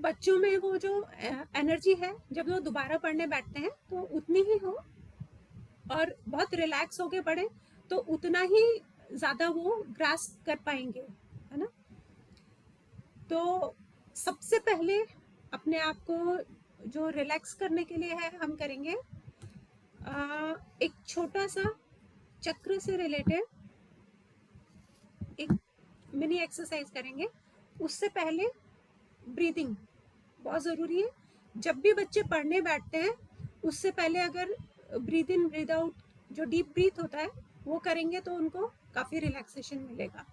बच्चों में वो जो एनर्जी है जब वो दोबारा पढ़ने बैठते हैं तो उतनी ही हो, और बहुत रिलैक्स होके पढ़े तो उतना ही ज़्यादा वो ग्रास्प कर पाएंगे, है ना। तो सबसे पहले अपने आप को जो रिलैक्स करने के लिए है, हम करेंगे एक छोटा सा चक्र से रिलेटेड एक मिनी एक्सरसाइज करेंगे। उससे पहले ब्रीदिंग बहुत ज़रूरी है। जब भी बच्चे पढ़ने बैठते हैं उससे पहले अगर ब्रीद इन ब्रीद आउट जो डीप ब्रीथ होता है वो करेंगे तो उनको काफ़ी रिलैक्सेशन मिलेगा।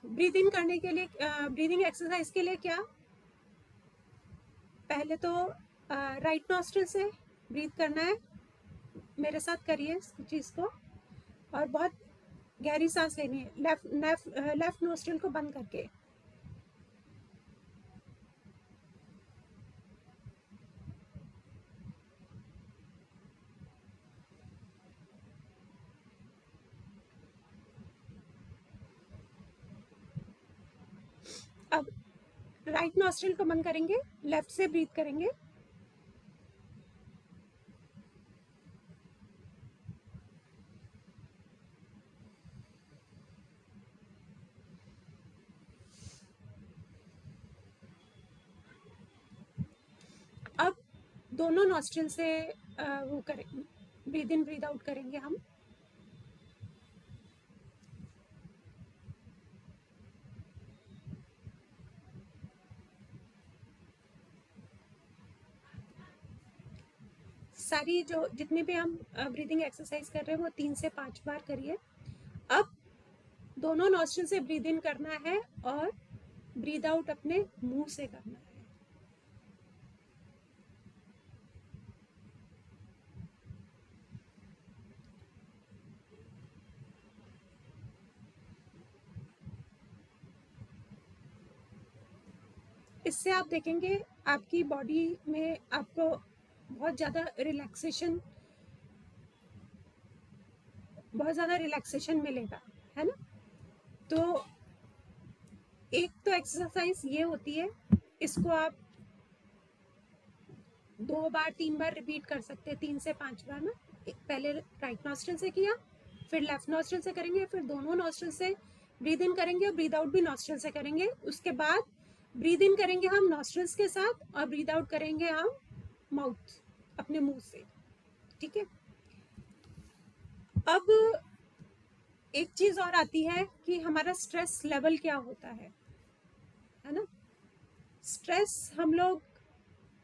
ब्रीद इन करने के लिए, ब्रीदिंग एक्सरसाइज के लिए क्या, पहले तो राइट नॉस्ट्रिल से ब्रीथ करना है। मेरे साथ करिए इस चीज़ को, और बहुत गहरी सांस लेनी है लेफ्ट नोस्ट्रिल को बंद करके। अब राइट नॉस्ट्रिल को बंद करेंगे, लेफ्ट से ब्रीथ करेंगे। अब दोनों नॉस्ट्रिल से वो करें, ब्रीद इन ब्रीद आउट करेंगे हम। सारी जो जितनी भी हम ब्रीदिंग एक्सरसाइज कर रहे हैं वो 3 से 5 बार करिए। अब दोनों नॉस्ट्रिल से ब्रीद इन करना है और ब्रीद आउट अपने मुंह से करना है। इससे आप देखेंगे आपकी बॉडी में आपको बहुत ज़्यादा रिलैक्सेशन मिलेगा, है ना। तो एक तो एक्सरसाइज ये होती है, इसको आप 2 बार 3 बार रिपीट कर सकते हैं, 3 से 5 बार ना। पहले राइट नॉस्ट्रिल से किया, फिर लेफ्ट नॉस्ट्रिल से करेंगे, फिर दोनों नॉस्ट्रिल से ब्रीद इन करेंगे और ब्रीद आउट भी नॉस्ट्रिल से करेंगे। उसके बाद ब्रीद इन करेंगे हम नॉस्ट्रिल्स के साथ और ब्रीद आउट करेंगे हम माउथ, अपने मुंह से, ठीक है। अब एक चीज और आती है कि हमारा स्ट्रेस लेवल क्या होता है ना। स्ट्रेस हम लोग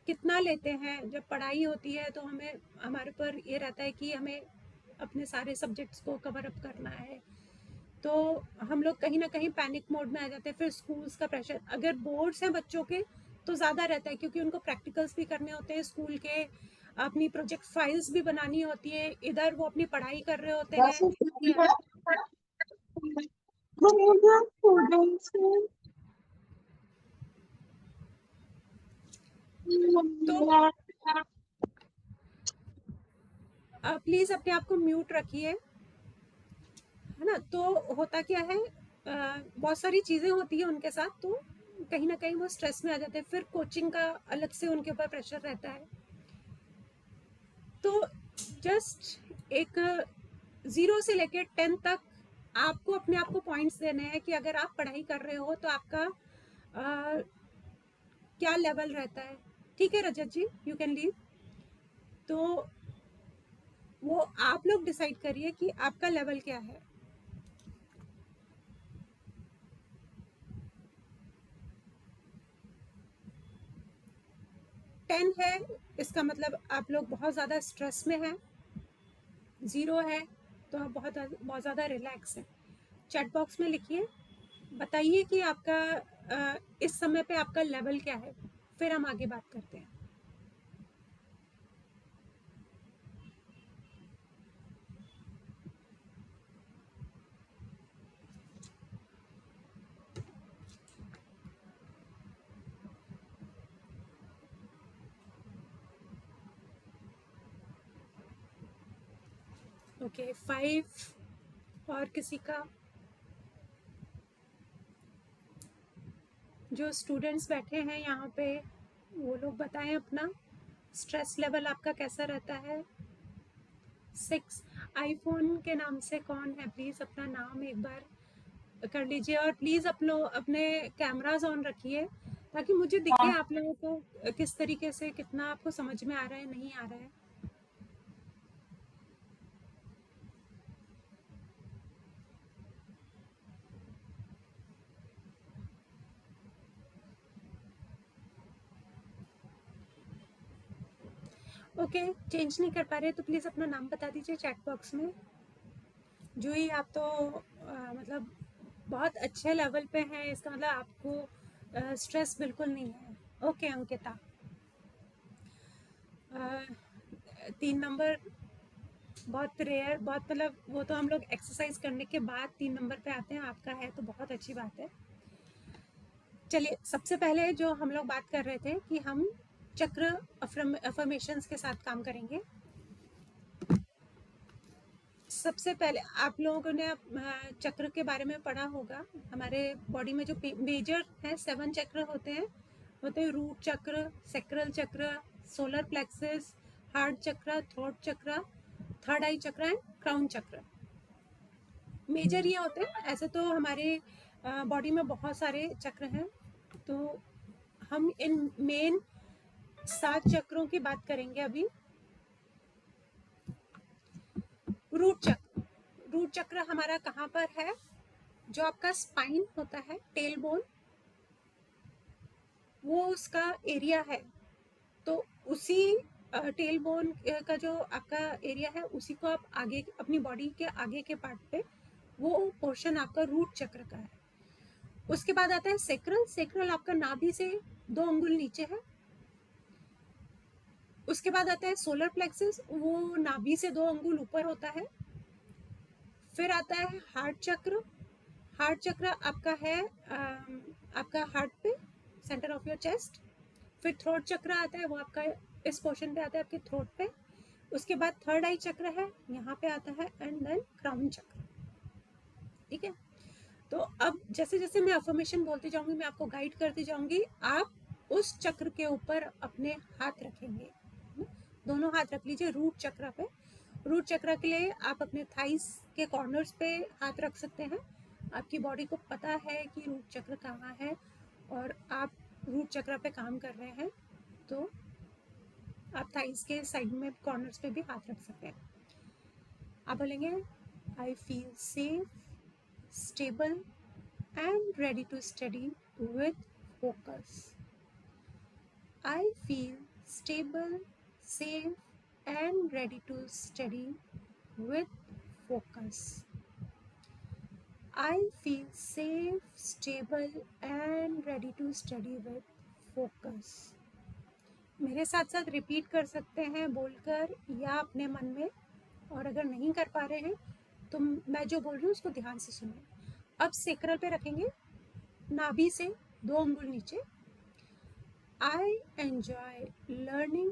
कितना लेते हैं, जब पढ़ाई होती है तो हमें हमारे पर ये रहता है कि हमें अपने सारे सब्जेक्ट्स को कवर अप करना है, तो हम लोग कहीं ना कहीं पैनिक मोड में आ जाते हैं। फिर स्कूल्स का प्रेशर, अगर बोर्ड्स हैं बच्चों के तो ज़्यादा रहता है क्योंकि उनको प्रैक्टिकल्स भी करने होते हैं स्कूल के, अपनी प्रोजेक्ट फाइल्स भी बनानी होती है, इधर वो अपनी पढ़ाई कर रहे होते हैं। तो प्लीज़ अपने आप को म्यूट रखिए, है ना। तो होता क्या है, बहुत सारी चीज़ें होती है उनके साथ, तो कहीं ना कहीं वो स्ट्रेस में आ जाते हैं। फिर कोचिंग का अलग से उनके ऊपर प्रेशर रहता है। तो जस्ट एक 0 से लेकर 10 तक आपको अपने आप को पॉइंट्स देने हैं कि अगर आप पढ़ाई कर रहे हो तो आपका क्या लेवल रहता है। ठीक है रजत जी, यू कैन लीव। तो वो आप लोग डिसाइड करिए कि आपका लेवल क्या है। टेन है इसका मतलब आप लोग बहुत ज़्यादा स्ट्रेस में हैं। 0 है तो आप बहुत बहुत ज़्यादा रिलैक्स हैं। चैट बॉक्स में लिखिए, बताइए कि आपका इस समय पे आपका लेवल क्या है, फिर हम आगे बात करते हैं। ओके 5 और किसी का जो स्टूडेंट्स बैठे हैं यहाँ पे वो लोग बताएं अपना स्ट्रेस लेवल आपका कैसा रहता है। 6 आईफोन के नाम से कौन है, प्लीज़ अपना नाम एक बार कर लीजिए और प्लीज़ अपने कैमराज ऑन रखिए ताकि मुझे दिखे आप लोगों को किस तरीके से कितना आपको समझ में आ रहा है नहीं आ रहा है। ओके चेंज नहीं कर पा रहे तो प्लीज़ अपना नाम बता दीजिए चैट बॉक्स में। जूही आप तो मतलब बहुत अच्छे लेवल पे हैं, इसका मतलब आपको स्ट्रेस बिल्कुल नहीं है। ओके अंकिता 3 नंबर बहुत रेयर, बहुत मतलब वो तो हम लोग एक्सरसाइज करने के बाद 3 नंबर पे आते हैं, आपका है तो बहुत अच्छी बात है। चलिए सबसे पहले जो हम लोग बात कर रहे थे कि हम चक्र अफर्मेशंस के साथ काम करेंगे। सबसे पहले आप लोगों ने चक्र के बारे में पढ़ा होगा। हमारे बॉडी में जो मेजर है 7 चक्र होते हैं रूट चक्र, सेक्रल चक्र, सोलर प्लेक्सस, हार्ट चक्र, थ्रोट चक्र, थर्ड आई चक्र एंड क्राउन चक्र। मेजर ये होते हैं। ऐसे तो हमारे बॉडी में बहुत सारे चक्र हैं, तो हम इन मेन 7 चक्रों की बात करेंगे अभी। रूट चक्र हमारा कहाँ पर है? जो आपका स्पाइन होता है, टेल बोन, वो उसका एरिया है। तो उसी टेल बोन का जो आपका एरिया है उसी को आप आगे अपनी बॉडी के आगे के पार्ट पे, वो पोर्शन आपका रूट चक्र का है। उसके बाद आता है सेक्रल। सेक्रल आपका नाभि से 2 अंगुल नीचे है। उसके बाद आता है सोलर प्लेक्सस, वो नाभि से 2 अंगुल ऊपर होता है। फिर आता है हार्ट चक्र। हार्ट चक्र आपका है आपका हार्ट पे, सेंटर ऑफ योर चेस्ट। फिर थ्रोट चक्र आता है, वो आपका इस पोर्शन पे आता है आपके थ्रोट पे। उसके बाद थर्ड आई चक्र है, यहाँ पे आता है, एंड देन क्राउन चक्र। ठीक है, तो अब जैसे जैसे मैं अफर्मेशन बोलती जाऊंगी, मैं आपको गाइड करती जाऊंगी, आप उस चक्र के ऊपर अपने हाथ रखेंगे। दोनों हाथ रख लीजिए रूट चक्र पे। रूट चक्र के लिए आप अपने थाइस के कॉर्नर्स पे हाथ रख सकते हैं। आपकी बॉडी को पता है कि रूट चक्र कहाँ है और आप रूट चक्र पे काम कर रहे हैं, तो आप थाइस के साइड में कॉर्नर्स पे भी हाथ रख सकते हैं। आप बोलेंगे I feel safe, stable and ready to study with focus. I feel stable, safe, and ready to study with focus. I feel safe, stable, and ready to study with focus. मेरे साथ साथ रिपीट कर सकते हैं बोलकर या अपने मन में, और अगर नहीं कर पा रहे हैं तो मैं जो बोल रही हूँ उसको ध्यान से सुनिए। अब सेक्रल पे रखेंगे, नाभि से 2 अंगुल नीचे। I enjoy learning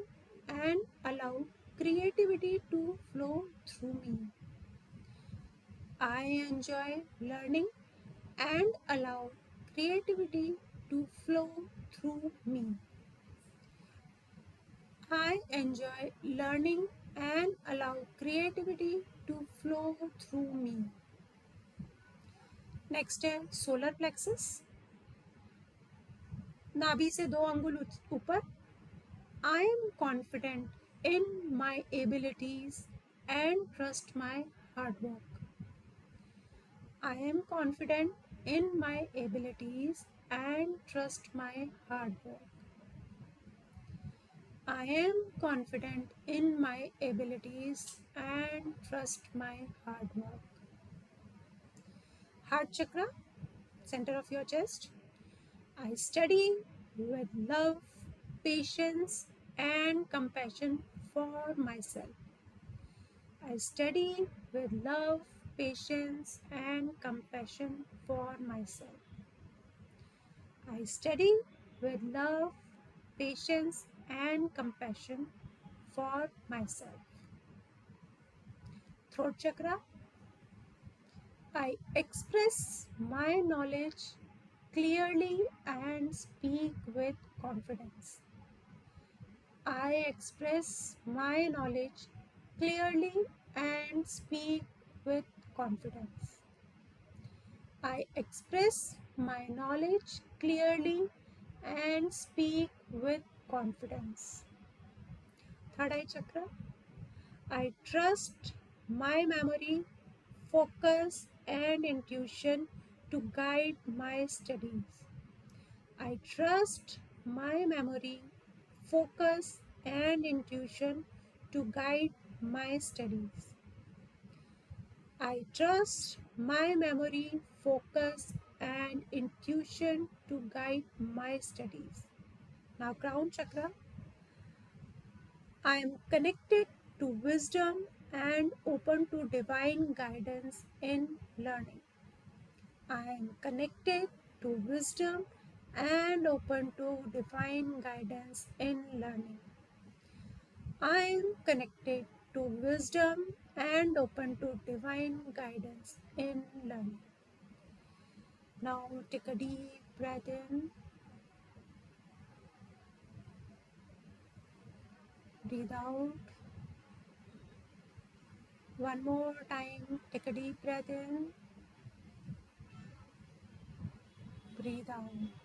and allow creativity to flow through me. I enjoy learning and allow creativity to flow through me. I enjoy learning and allow creativity to flow through me. Next है solar plexus, नाभि से 2 अंगुल ऊपर। I am confident in my abilities and trust my hard work. I am confident in my abilities and trust my hard work. I am confident in my abilities and trust my hard work. Heart chakra, center of your chest. I study with love, patience, and compassion for myself. I study with love, patience, and compassion for myself. I study with love, patience, and compassion for myself. Throat chakra. I express my knowledge clearly and speak with confidence. I express my knowledge clearly and speak with confidence. I express my knowledge clearly and speak with confidence. Third eye chakra. I trust my memory, focus, and intuition to guide my studies. I trust my memory, focus, and intuition to guide my studies. I trust my memory, focus, and intuition to guide my studies. Now, crown chakra. I am connected to wisdom and open to divine guidance in learning. I am connected to wisdom and open to divine guidance in learning. I am connected to wisdom and open to divine guidance in learning. Now take a deep breath in, breathe out. One more time, take a deep breath in, breathe out.